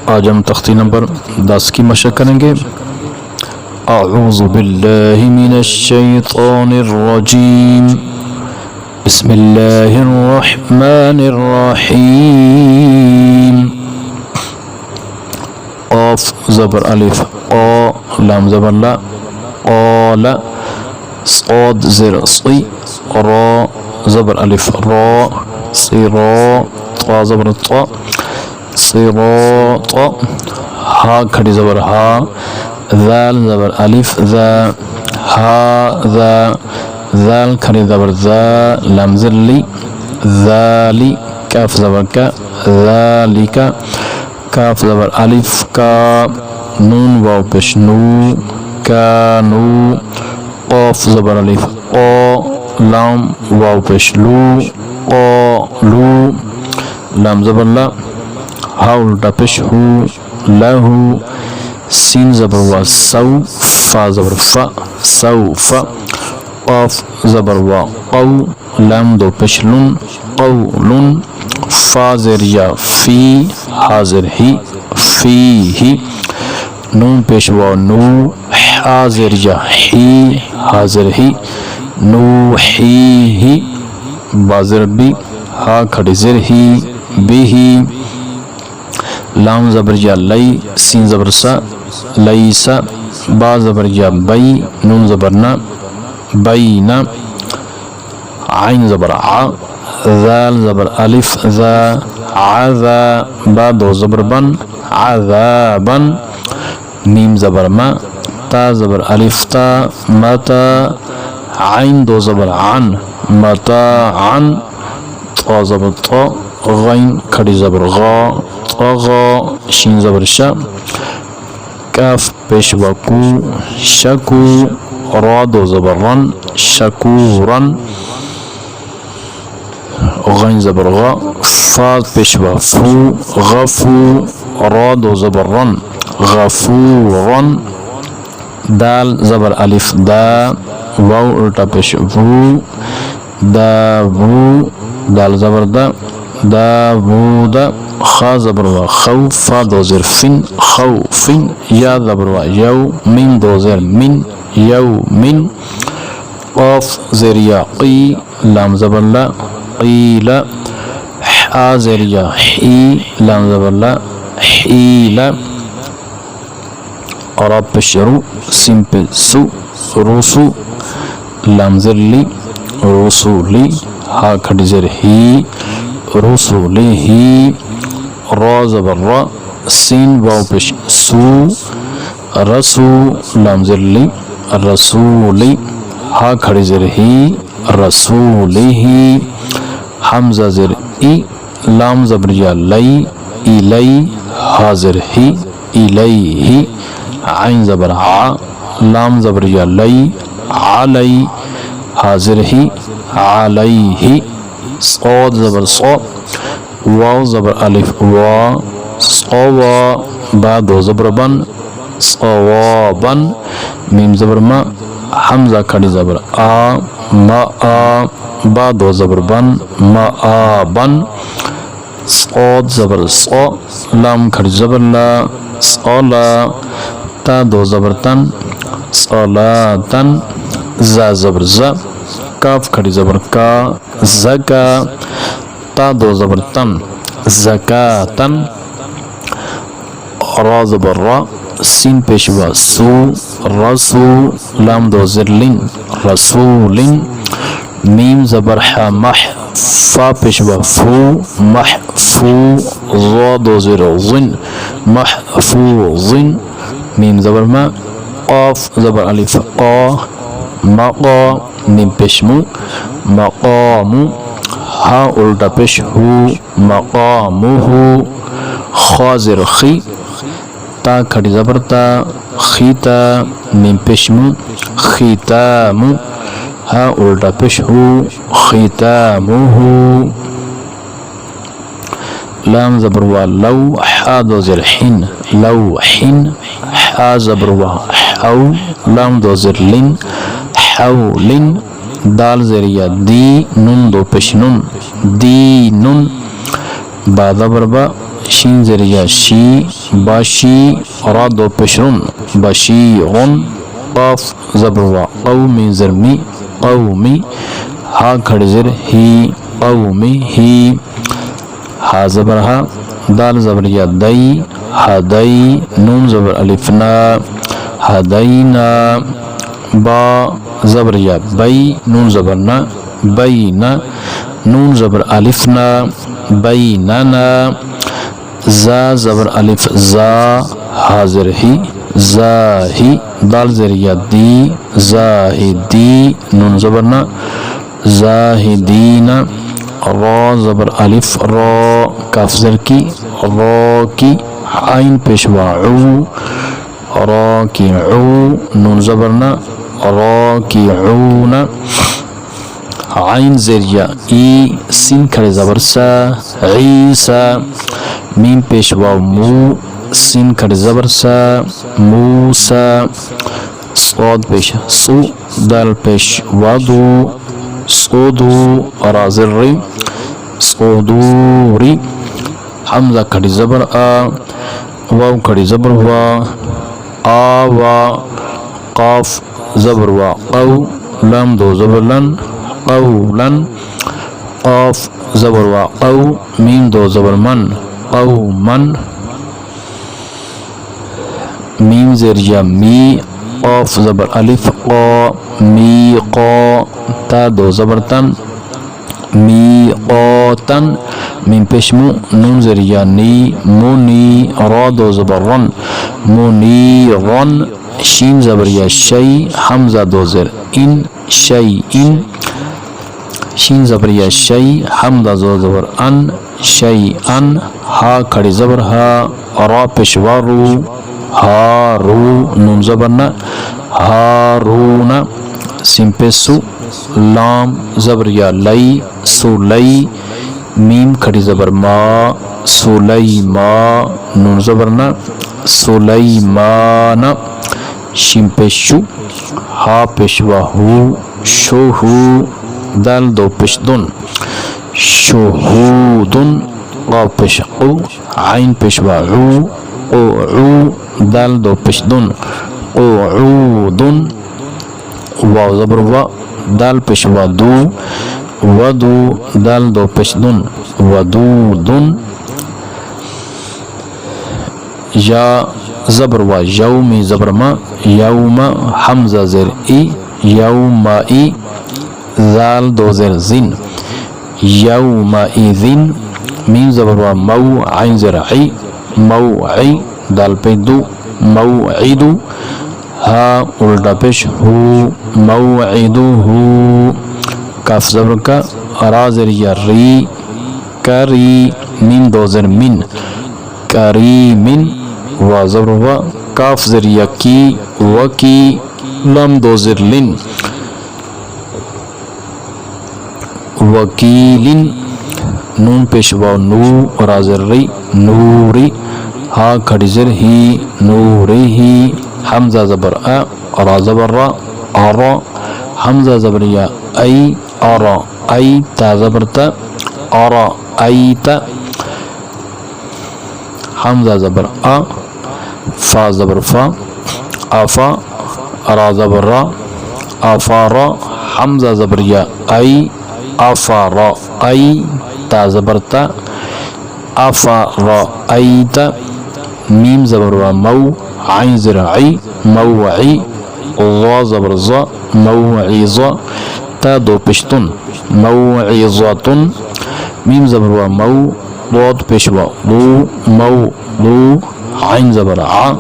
आज हम तख्ती नंबर 10 की मशक करेंगे। अऊज़ु बिल्लाहि मिनश शैतानिर रजीम। बिस्मिल्लाहिर रहमानिर रहीम। क़ाफ ज़बर अलिफ क़, लाम ज़बर ला, क़ाल, साद ज़ेर सी, रा ज़बर अलिफ रा, सिरा, ता ज़बर ता, सिरात, हा खड़ी ज़बर हा, ज़ाल ज़बर अलिफ ज़ा, हा ज़ा, ज़ाल खड़ी ज़बर ज़ा, लाम ज़र ली, ज़ाली, काफ ज़बर का, ज़ालिका, काफ ज़बर अलिफ का, नून वाव पेश नू, कानू, क़ाफ ज़बर अलिफ क़, लाम वाव पेश लू, क़ालू, लाम ज़बर ला, हा उल्टा पेश हू, लहू, सीन ज़बर वा सौ, फा ज़बर फा, सौफा, क़ाफ ज़बर वा क़ौ, लाम दो पेश लुन, क़ौलुन, फा ज़ेर या फी, हा ज़ेर ही, फीही, नून पेश वा नू, हा ज़ेर या ही, हा ज़ेर ही, नूहीही, बा ज़ेर बी, हा खड़ी ज़ेर ही, बिही, लाम ज़बर या लई, सीन ज़बर सा, लईसा, बा ज़बर या बई, नून ज़बर ना, बैना, आइन ज़बर आ, ज़ाल ज़बर अलिफ ज़ा, आज़ा, बा दो ज़बर बन, आज़ाबन, मीम ज़बर मा, ता ज़बर अलिफ ता, मता, आइन दो ज़बर आन, मताअन, ता ज़बर ता, गैन खड़ी ज़बर गा, तगा, शीन ज़बर शा, काफ पेश वकू, शकू, रा दो ज़बर रन, शकूरन, गैन ज़बर गा, फा पेश वफू, गफू, रा दो ज़बर रन, गफूरन, दाल ज़बर अलिफ दा, वाव उल्टा पेश वू, दावू, दाल ज़बर दा, दावूदा, खा ज़बर वा खौ, फा दो ज़ेर फिन, खौफिन, या ज़बर वा यौ, मिन दो ज़ेर मिन, यौमिन, क़ाफ ज़ेर या क़ी, लाम ज़बर ला, क़ीला, हा ज़ेर या ही, लाम ज़बर ला, हीला, रा पेश रू, सिम पे सु, रुसु, लाम ज़ेर ली, रुसुली, हा खड़ी ज़ेर ही, रुसुलिही, रा ज़बर रा, सीन वाव पेश सू, रसू, लाम ज़ेर ली, रसूली, हा खड़ी ज़ेर ही, रसूलिही, हमज़ा ज़ेर ई, लाम ज़बर या लई, इलई, हा ज़ेर ही, इलैही, आइन ज़बर आ, लाम ज़बर या लई, अलई, हा ज़ेर ही, अलैही, साद ज़बर सा, वाव ज़बर अलिफ वा, सवा, बा दो ज़बर बन, सवाबन, मीम ज़बर मा, हमज़ा खड़ी ज़बर आ, मा आ, बा दो ज़बर बन, मा आ बन, साद ज़बर सा, लाम खड़ी ज़बर ला, सला, ता दो ज़बर तन, सलातन, जा ज़बर जा, काफ खड़ी ज़बर का, ज़का, ता दो ज़बर तन, ज़कातन, रा ज़बर रा, सीन पेश वा सू, रसू, लाम दो ज़ेर लिन, रसूलिन, मीम ज़बर हा मह, फा पेश वा फू, महफू, ज़ा दो ज़ेर ज़िन, महफूज़िन, मीम ज़बर मा, क़ाफ ज़बर अलिफ क़ा, मक़ा, मीम पेश मू, मक़ामू, हा उल्टा पेश हू, मक़ामुहू, खा ज़ेर खी, ता खड़ी ज़बर ता, खीता, मीम पेश मू, खीतामू, हा उल्टा पेश हू, खीतामुहू, लाम ज़बर वा लौ, हा दो ज़ेर हिन, लौहिन, हा ज़बर वा हौ, लाम दो ज़ेर लिन, हौलिन, दाल ज़ेर या दी, नून दो पेश नून, दीनुन, बा ज़बर बा, शीन ज़रिया शी बाशी रा दो पेशरुन बशीरुन काफ ज़बर वा क़ौमी ज़रमी क़ौमी हा खड़ी ज़र ही क़ौमी ही हा ज़बर हा दाल ज़बर या दई हदई नून ज़बर अलिफ ना हदईना बा ज़बर या बई नून ज़बर ना बैना नून ज़बर अलिफ ना बैनाना जा ज़बर अलिफ जा हाज़िर ही ज़ाही दाल ज़रिया दी ज़ाहिदी नून ज़बर ना ज़ाहिदीना रा ज़बर अलिफ रा काफ ज़र की रा की आइन पेशवा रा की नून ज़बर ना रा की ना आइन ज़रिया ई सिन खड़े ज़बर सा ईसा मीम पेशवा मू सिन खड़े ज़बर सा मूसा स्वाद पेश सु दाल पेश वादू सोदू राज़िर्री सोदूरी हमज़ा खड़ी ज़बर आ वाव खड़ी ज़बर वा आवा काफ ज़बर वा क़ौ लाम दो ज़बर लन क़ौलन क़ाफ ज़बर वा क़ौ मीम दो ज़बर मन क़ौमन मीम ज़रिया मी क़ाफ ज़बर अलिफ क़ा मी क़ा ता दो ज़बर तन मी क़ातन मीम पेशमु नून ज़रिया नी मुनी रा दो ज़बर रन मुनी रन शीन ज़बर या शई हमज़ा दो ज़र इन शई इन शीन ज़बर या शई हमज़ा दो ज़बर अन शई अन हा खड़ी ज़बर हा रा पेशवा रू हारू नून ज़बर ना हारूना सिम पेशु लाम ज़बर या लई सुलई मीम खड़ी ज़बर मा सुलई मा नून ज़बर ना सुलई माना शिम पेशु हा पेशवा हु शोहू दाल दो पेशदुन शोहूदुन क़ाफ पेश क़ु आइन पेशवा उ दाल दो पेशदुन क़ुऊदुन वाव ज़बर वा दाल पेशवा दू वदू दाल दो पेशदुन वदूदुन या ज़बर वा यौमी ज़बर मा यौमा हमज़ा ज़ेर ई यौमा ई ज़ाल दो ज़ेर ज़िन यौमा इज़िन मीम ज़बर वा मऊ आइन ज़ेर ई मऊई दाल पे दू मऊइदु हा उल्टा पेश हु मऊइदुहु काफ ज़बर का रा ज़रिया री करी मीम दो ज़ेर मिन करीमिन वा ज़बर वा काफ ज़रिया की वकी लम दो ज़ेर लिन वकीलिन नून पेशवा नू रा ज़र री नूरी हा खड़ी ज़र ही नूरी ही हमज़ा ज़बर आ रा ज़बर रा आरा हमज़ा ज़बर या आई आरा आई ता ज़बर ता आरा आई ता हमज़ा ज़बर आ फा ज़बर फा आफा रा ज़बर रा आफारा हमज़ा ज़बर या आई आफारा आई ता ज़बर ता आफारा आई ता मीम ज़बर वा मऊ आइन ज़र आई मऊई ज़ा ज़बर ज़ा मऊइज़ा ता दो पेशतुन मऊइज़ातुन मीम ज़बर वा मऊ ज़ाद पेशवा दू मऊ दू आइन ज़बर आ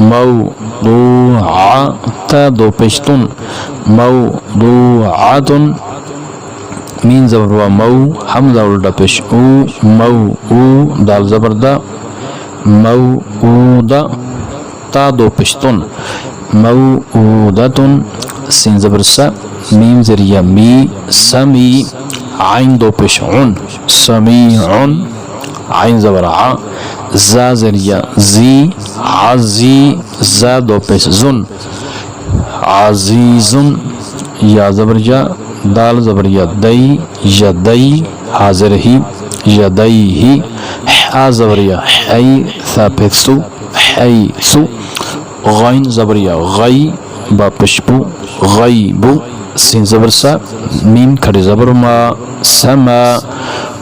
मऊ दू आ ता दो पेशतुन मऊ दू आतुन मीम ज़बर वा मऊ हमज़ा उल्टा पेश ऊ मऊ ऊ दाल ज़बर दा मऊ ऊदा ता दो पेशतुन मऊ ऊदतुन सिन ज़बर सा मीम ज़रिया मी समी आइन दो पेश उन समीउन आइन ज़बर आ ज़ा ज़रिया ज़ी आज़ी ज़ा दो पेश ज़ुन आज़ीज़ुन या ज़बर या दाल ज़बर या दई यदई हाज़िर ही यदई ही हा ज़बरिया हई था पेशतु हैसु गैन ज़बरिया गई बा पेशबु गैबु सिन ज़बर सा मीम खड़ी ज़बर मा समा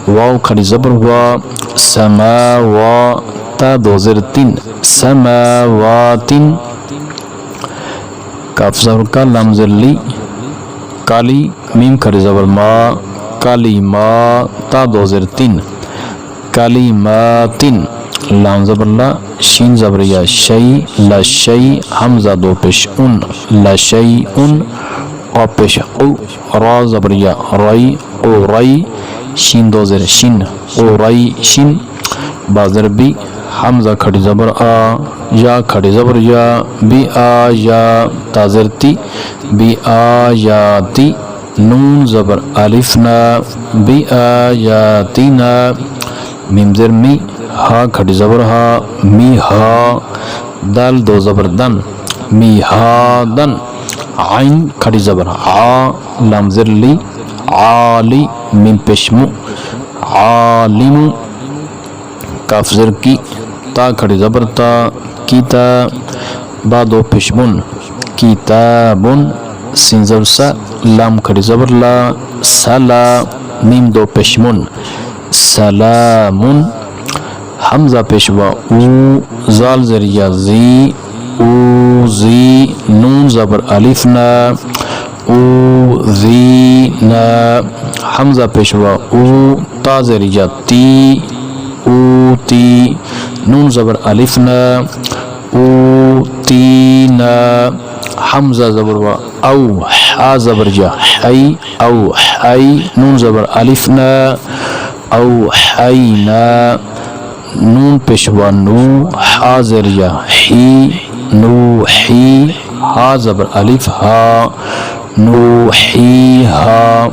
वाव खड़ी ज़बर वा समा वा ता दो ज़ेर तीन समावातिन काफ ज़बर का लाम ज़ेर ली काली मीम खड़ी ज़बर मा काली मा ता दो ज़ेर तीन काली मातिन लाम ज़बर ला शीन ज़बरिया शई ला शई हमज़ा दो पेश उन ला शई उन और पेश उ रा ज़बरिया रई ओ रई शीन दो ज़ेर शिन ओ रई शिन बाज़र बी हमज़ा खड़ी ज़बर आ या खड़ी ज़बर या बी आ या ताज़रती बी आ या ती नून ज़बर अलिफ ना बी आ या तीना मीम ज़ेर मी हा खड़ी ज़बर हा मी हा दाल दो ज़बर दन मी हा दन आइन खड़ी ज़बर आ लाम ज़ेर ली आली मीम पेशमु आलिमु काफ ज़ेर की ता खड़ी ज़बर ता कीता बा दो पेशमुन किताबुन सिन ज़बर सा लाम खड़ी ज़बर ला सला मीम दो पेशमुन सलामुन हमज़ा पेशवा उ ज़ाल ज़रिया ज़ी उ ज़ी नून ज़बर अलिफ ना उ ज़ी ना हमज़ा पेशवा उ ता ज़रिया ती उ ती नून ज़बर अलिफ ना उ ती ना हमज़ा ज़बर वा औ हा ज़बर जा हई औ हई नून ज़बर अलिफ ना औ हई ना नून पेशवा नू हा ज़रिया ही नू ही हा ज़बर अलिफ हा नू ही हा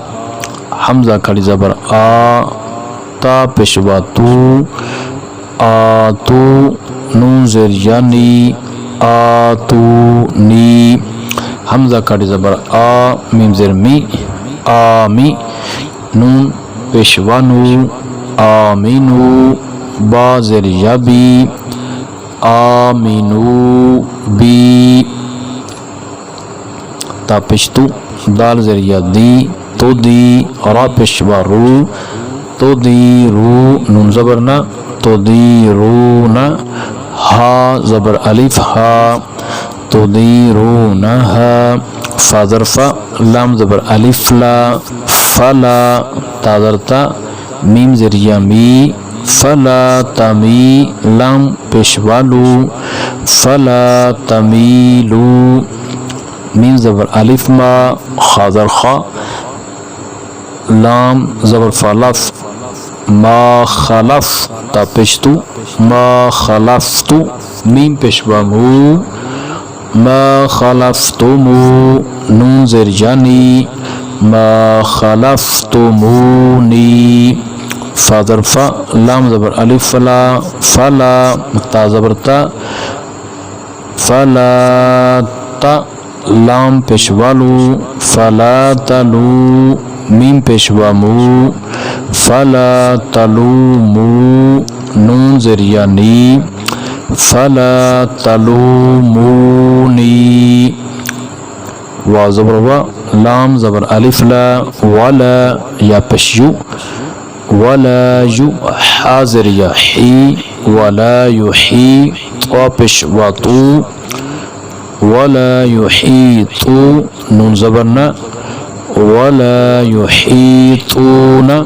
हमज़ा खड़ी ज़बर आ ता पेशवा तू आ तू नून ज़रिया नी आ तू नी हमज़ा खड़ी ज़बर आ मीम ज़ेर मी आ मी नून पेशवा नू आमीनू बा ज़रिया बी आमीनू बी ता पेशतु दाल ज़रिया दी तो दी रा पेशवा रू तो दी रू नून ज़बर ना तो दी रू ना हा ज़बर अलिफ हा तो दी रू ना हा फा ज़रफ़ा लाम ज़बर अलिफ ला फला ताज़रता मीम ज़रिया मी फला तमी लाम पेशवालू फला तमीलू मीम ज़बर अलिफ मा खा ज़र खा लाम ज़बर फलफ मा खलफ ता पेशतु मा खलफ्तु मीम पेशवा मू मा खलफ्तुमू नून ज़ेर जानी मा खलफ्तुमूनी फा ज़रफ़ा लाम ज़बर अलिफ फला फला ता ज़बर ता फला ता लाम पेशवालू फला तलू मीम पेशवा मू फला तलू मू नून ज़रिया नी फला तलू मूनी वा ज़बर वा लाम ज़बर अलिफ ला वाला या पेशयू वला यु हा ज़रिया ही वला युही ता पेशवा तू वला युहीतु नून ज़बर ना वला युहीतूना